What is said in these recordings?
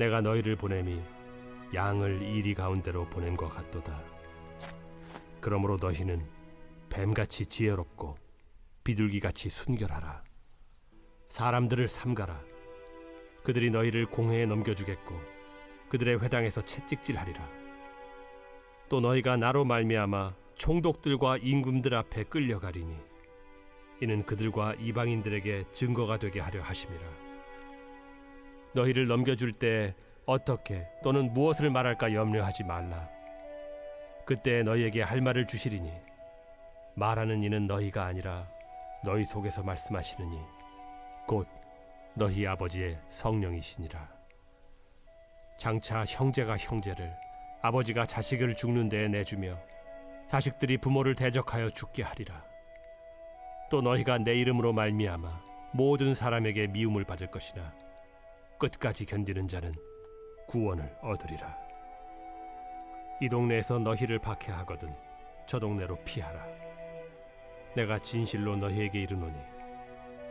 내가 너희를 보냄이 양을 이리 가운데로 보냄과 같도다. 그러므로 너희는 뱀같이 지혜롭고 비둘기같이 순결하라. 사람들을 삼가라. 그들이 너희를 공회에 넘겨주겠고 그들의 회당에서 채찍질하리라. 또 너희가 나로 말미암아 총독들과 임금들 앞에 끌려가리니 이는 그들과 이방인들에게 증거가 되게 하려 하심이라. 너희를 넘겨줄 때 어떻게 또는 무엇을 말할까 염려하지 말라. 그때 너희에게 할 말을 주시리니 말하는 이는 너희가 아니라 너희 속에서 말씀하시느니 곧 너희 아버지의 성령이시니라. 장차 형제가 형제를, 아버지가 자식을 죽는 데에 내주며 자식들이 부모를 대적하여 죽게 하리라. 또 너희가 내 이름으로 말미암아 모든 사람에게 미움을 받을 것이나 끝까지 견디는 자는 구원을 얻으리라. 이 동네에서 너희를 박해하거든 저 동네로 피하라. 내가 진실로 너희에게 이르노니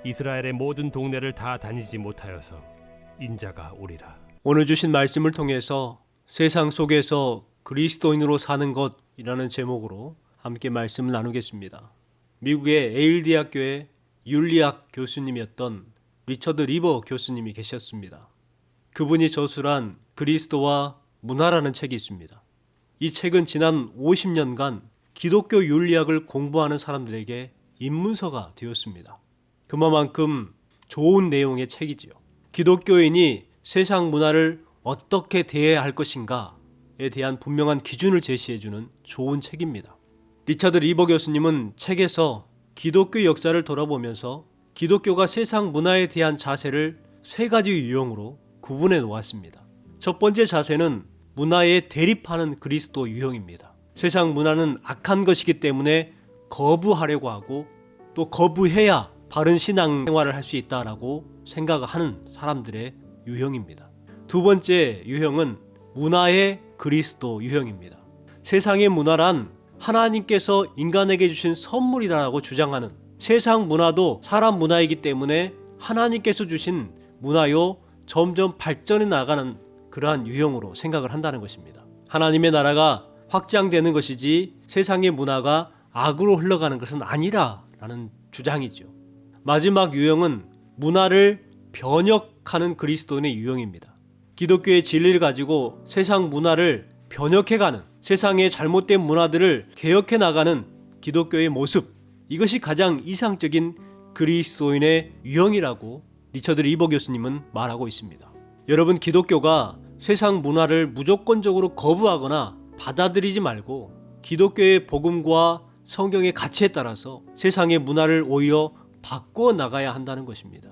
이스라엘의 모든 동네를 다 다니지 못하여서 인자가 오리라. 오늘 주신 말씀을 통해서 세상 속에서 그리스도인으로 사는 것이라는 제목으로 함께 말씀을 나누겠습니다. 미국의 에일 대학교의 윤리학 교수님이었던 리처드 리버 교수님이 계셨습니다. 그분이 저술한 그리스도와 문화라는 책이 있습니다. 이 책은 지난 50년간 기독교 윤리학을 공부하는 사람들에게 입문서가 되었습니다. 그만큼 좋은 내용의 책이지요. 기독교인이 세상 문화를 어떻게 대해야 할 것인가에 대한 분명한 기준을 제시해주는 좋은 책입니다. 리처드 리버 교수님은 책에서 기독교 역사를 돌아보면서 기독교가 세상 문화에 대한 자세를 세 가지 유형으로 구분해 놓았습니다. 첫 번째 자세는 문화에 대립하는 그리스도 유형입니다. 세상 문화는 악한 것이기 때문에 거부하려고 하고 또 거부해야 바른 신앙 생활을 할 수 있다라고 생각하는 사람들의 유형입니다. 두 번째 유형은 문화의 그리스도 유형입니다. 세상의 문화란 하나님께서 인간에게 주신 선물이라고 주장하는, 세상 문화도 사람 문화이기 때문에 하나님께서 주신 문화요 점점 발전해 나가는 그러한 유형으로 생각을 한다는 것입니다. 하나님의 나라가 확장되는 것이지 세상의 문화가 악으로 흘러가는 것은 아니라라는 주장이죠. 마지막 유형은 문화를 변혁하는 그리스도인의 유형입니다. 기독교의 진리를 가지고 세상 문화를 변혁해가는, 세상의 잘못된 문화들을 개혁해 나가는 기독교의 모습, 이것이 가장 이상적인 그리스도인의 유형이라고 리처드 리버 교수님은 말하고 있습니다. 여러분, 기독교가 세상 문화를 무조건적으로 거부하거나 받아들이지 말고 기독교의 복음과 성경의 가치에 따라서 세상의 문화를 오히려 바꾸어 나가야 한다는 것입니다.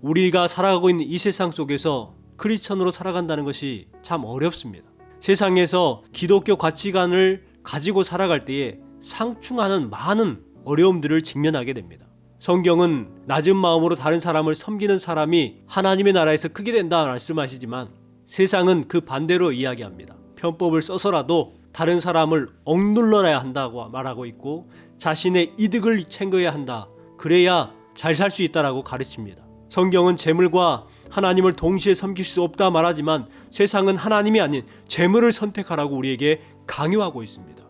우리가 살아가고 있는 이 세상 속에서 크리스천으로 살아간다는 것이 참 어렵습니다. 세상에서 기독교 가치관을 가지고 살아갈 때에 상충하는 많은 어려움들을 직면하게 됩니다. 성경은 낮은 마음으로 다른 사람을 섬기는 사람이 하나님의 나라에서 크게 된다 말씀하시지만 세상은 그 반대로 이야기합니다. 편법을 써서라도 다른 사람을 억눌러야 한다고 말하고 있고 자신의 이득을 챙겨야 한다. 그래야 잘 살 수 있다라고 가르칩니다. 성경은 재물과 하나님을 동시에 섬길 수 없다 말하지만 세상은 하나님이 아닌 재물을 선택하라고 우리에게 강요하고 있습니다.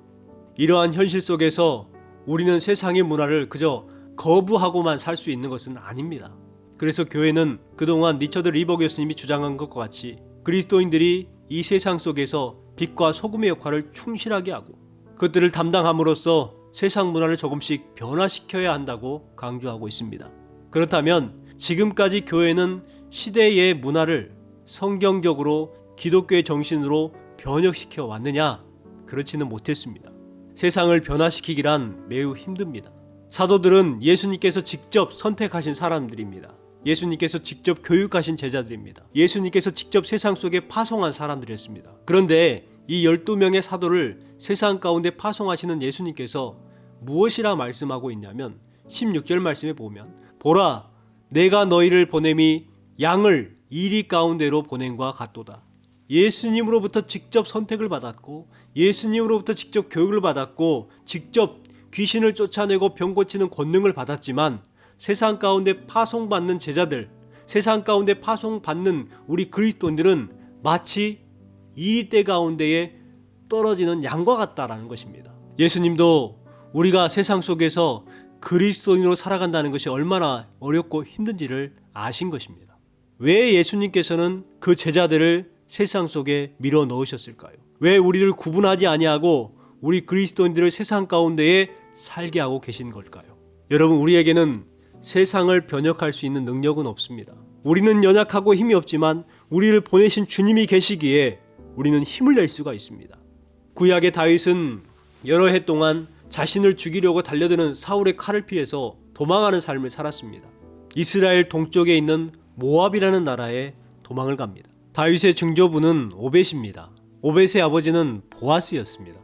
이러한 현실 속에서 우리는 세상의 문화를 그저 거부하고만 살 수 있는 것은 아닙니다. 그래서 교회는 그동안 리처드 리버 교수님이 주장한 것과 같이 그리스도인들이 이 세상 속에서 빛과 소금의 역할을 충실하게 하고 그것들을 담당함으로써 세상 문화를 조금씩 변화시켜야 한다고 강조하고 있습니다. 그렇다면 지금까지 교회는 시대의 문화를 성경적으로 기독교의 정신으로 변혁시켜 왔느냐? 그렇지는 못했습니다. 세상을 변화시키기란 매우 힘듭니다. 사도들은 예수님께서 직접 선택하신 사람들입니다. 예수님께서 직접 교육하신 제자들입니다. 예수님께서 직접 세상 속에 파송한 사람들이었습니다. 그런데 이 12명의 사도를 세상 가운데 파송하시는 예수님께서 무엇이라 말씀하고 있냐면 16절 말씀에 보면 보라 내가 너희를 보냄이 양을 이리 가운데로 보냄과 같도다. 예수님으로부터 직접 선택을 받았고 예수님으로부터 직접 교육을 받았고 직접 귀신을 쫓아내고 병 고치는 권능을 받았지만 세상 가운데 파송받는 제자들, 세상 가운데 파송받는 우리 그리스도인들은 마치 이리떼 가운데에 떨어지는 양과 같다라는 것입니다. 예수님도 우리가 세상 속에서 그리스도인으로 살아간다는 것이 얼마나 어렵고 힘든지를 아신 것입니다. 왜 예수님께서는 그 제자들을 세상 속에 밀어 넣으셨을까요? 왜 우리를 구분하지 아니하고 우리 그리스도인들을 세상 가운데에 살게 하고 계신 걸까요? 여러분, 우리에게는 세상을 변혁할 수 있는 능력은 없습니다. 우리는 연약하고 힘이 없지만 우리를 보내신 주님이 계시기에 우리는 힘을 낼 수가 있습니다. 구약의 다윗은 여러 해 동안 자신을 죽이려고 달려드는 사울의 칼을 피해서 도망하는 삶을 살았습니다. 이스라엘 동쪽에 있는 모압이라는 나라에 도망을 갑니다. 다윗의 증조부는 오벳입니다. 오벳의 아버지는 보아스였습니다.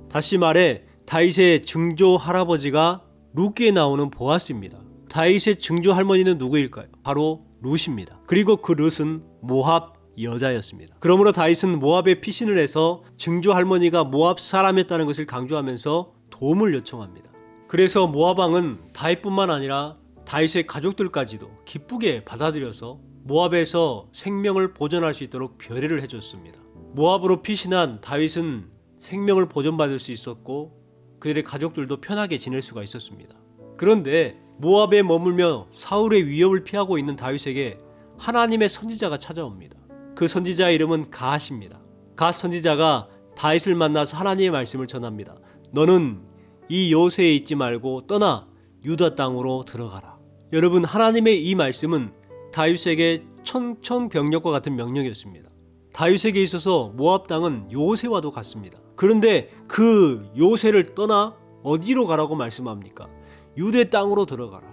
다시 말해 다윗의 증조 할아버지가 룻기에 나오는 보아스입니다. 다윗의 증조 할머니는 누구일까요? 바로 룻입니다. 그리고 그 룻은 모압 여자였습니다. 그러므로 다윗은 모압에 피신을 해서 증조 할머니가 모압 사람이었다는 것을 강조하면서 도움을 요청합니다. 그래서 모압 왕은 다윗뿐만 아니라 다윗의 가족들까지도 기쁘게 받아들여서 모압에서 생명을 보존할 수 있도록 별회를 해줬습니다. 모압으로 피신한 다윗은 생명을 보존받을 수 있었고 그들의 가족들도 편하게 지낼 수가 있었습니다. 그런데 모압에 머물며 사울의 위협을 피하고 있는 다윗에게 하나님의 선지자가 찾아옵니다. 그 선지자의 이름은 갓입니다. 갓 선지자가 다윗을 만나서 하나님의 말씀을 전합니다. 너는 이 요새에 있지 말고 떠나 유다 땅으로 들어가라. 여러분, 하나님의 이 말씀은 다윗에게 천천병력과 같은 명령이었습니다. 다윗에게 있어서 모압 땅은 요새와도 같습니다. 그런데 그 요새를 떠나 어디로 가라고 말씀합니까? 유대 땅으로 들어가라.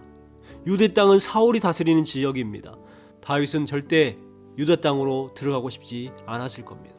유대 땅은 사울이 다스리는 지역입니다. 다윗은 절대 유다 땅으로 들어가고 싶지 않았을 겁니다.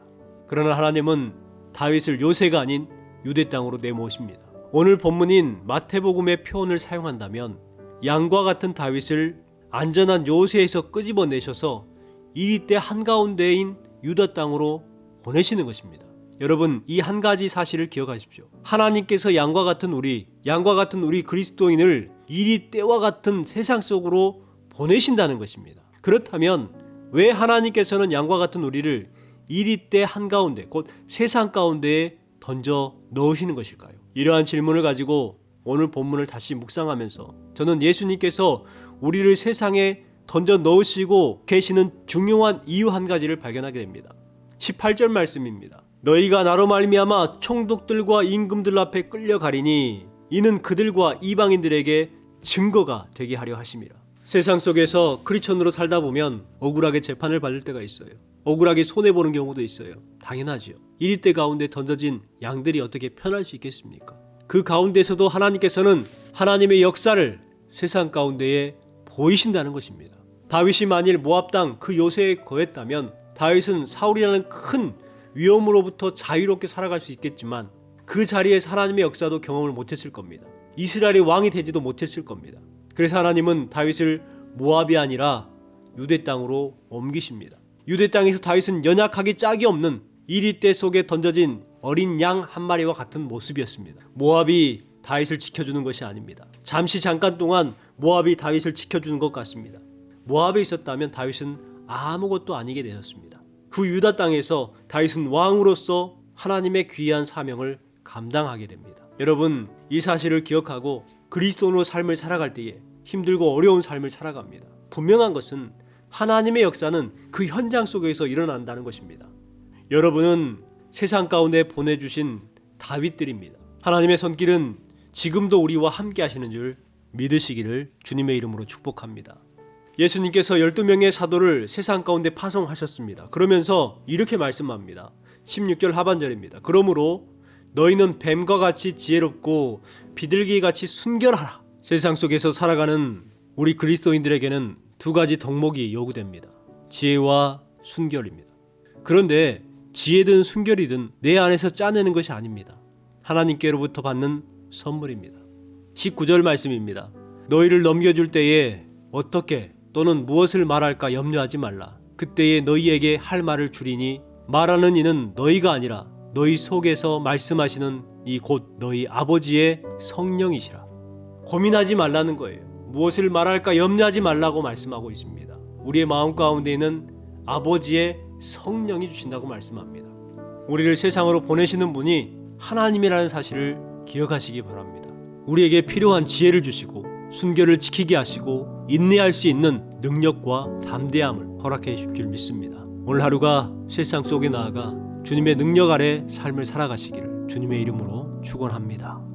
그러나 하나님은 다윗을 요새가 아닌 유대 땅으로 내모십니다. 오늘 본문인 마태복음의 표현을 사용한다면 양과 같은 다윗을 안전한 요새에서 끄집어내셔서 이리떼 한가운데인 유다 땅으로 보내시는 것입니다. 여러분, 이 한 가지 사실을 기억하십시오. 하나님께서 양과 같은 우리 그리스도인을 이리떼와 같은 세상 속으로 보내신다는 것입니다. 그렇다면 왜 하나님께서는 양과 같은 우리를 이리떼 한가운데, 곧 세상 가운데에 던져 넣으시는 것일까요? 이러한 질문을 가지고 오늘 본문을 다시 묵상하면서 저는 예수님께서 우리를 세상에 던져 넣으시고 계시는 중요한 이유 한 가지를 발견하게 됩니다. 18절 말씀입니다. 너희가 나로 말미암아 총독들과 임금들 앞에 끌려가리니 이는 그들과 이방인들에게 증거가 되게 하려 하심이라. 세상 속에서 크리스천으로 살다 보면 억울하게 재판을 받을 때가 있어요. 억울하게 손해보는 경우도 있어요. 당연하지요. 이리떼 가운데 던져진 양들이 어떻게 편할 수 있겠습니까? 그 가운데서도 하나님께서는 하나님의 역사를 세상 가운데에 보이신다는 것입니다. 다윗이 만일 모압 땅 그 요새에 거했다면 다윗은 사울이라는 큰 위험으로부터 자유롭게 살아갈 수 있겠지만 그 자리에서 하나님의 역사도 경험을 못했을 겁니다. 이스라엘의 왕이 되지도 못했을 겁니다. 그래서 하나님은 다윗을 모압이 아니라 유대 땅으로 옮기십니다. 유대 땅에서 다윗은 연약하기 짝이 없는 이리떼 속에 던져진 어린 양 한 마리와 같은 모습이었습니다. 모압이 다윗을 지켜주는 것이 아닙니다. 잠깐 동안 모압이 다윗을 지켜주는 것 같습니다. 모압에 있었다면 다윗은 아무것도 아니게 되었습니다. 그 유다 땅에서 다윗은 왕으로서 하나님의 귀한 사명을 감당하게 됩니다. 여러분, 이 사실을 기억하고 그리스도인으로 삶을 살아갈 때에 힘들고 어려운 삶을 살아갑니다. 분명한 것은 하나님의 역사는 그 현장 속에서 일어난다는 것입니다. 여러분은 세상 가운데 보내주신 다윗들입니다. 하나님의 손길은 지금도 우리와 함께 하시는 줄 믿으시기를 주님의 이름으로 축복합니다. 예수님께서 12명의 사도를 세상 가운데 파송하셨습니다. 그러면서 이렇게 말씀합니다. 16절 하반절입니다. 그러므로 너희는 뱀과 같이 지혜롭고 비둘기같이 순결하라. 세상 속에서 살아가는 우리 그리스도인들에게는 두 가지 덕목이 요구됩니다. 지혜와 순결입니다. 그런데 지혜든 순결이든 내 안에서 짜내는 것이 아닙니다. 하나님께로부터 받는 선물입니다. 19절 말씀입니다. 너희를 넘겨줄 때에 어떻게 또는 무엇을 말할까 염려하지 말라. 그때에 너희에게 할 말을 주리니 말하는 이는 너희가 아니라 너희 속에서 말씀하시는 이 곧 너희 아버지의 성령이시라. 고민하지 말라는 거예요. 무엇을 말할까 염려하지 말라고 말씀하고 있습니다. 우리의 마음 가운데 있는 아버지의 성령이 주신다고 말씀합니다. 우리를 세상으로 보내시는 분이 하나님이라는 사실을 기억하시기 바랍니다. 우리에게 필요한 지혜를 주시고 순결을 지키게 하시고 인내할 수 있는 능력과 담대함을 허락해 주실 줄 믿습니다. 오늘 하루가 세상 속에 나아가 주님의 능력 아래 삶을 살아가시기를 주님의 이름으로 축원합니다.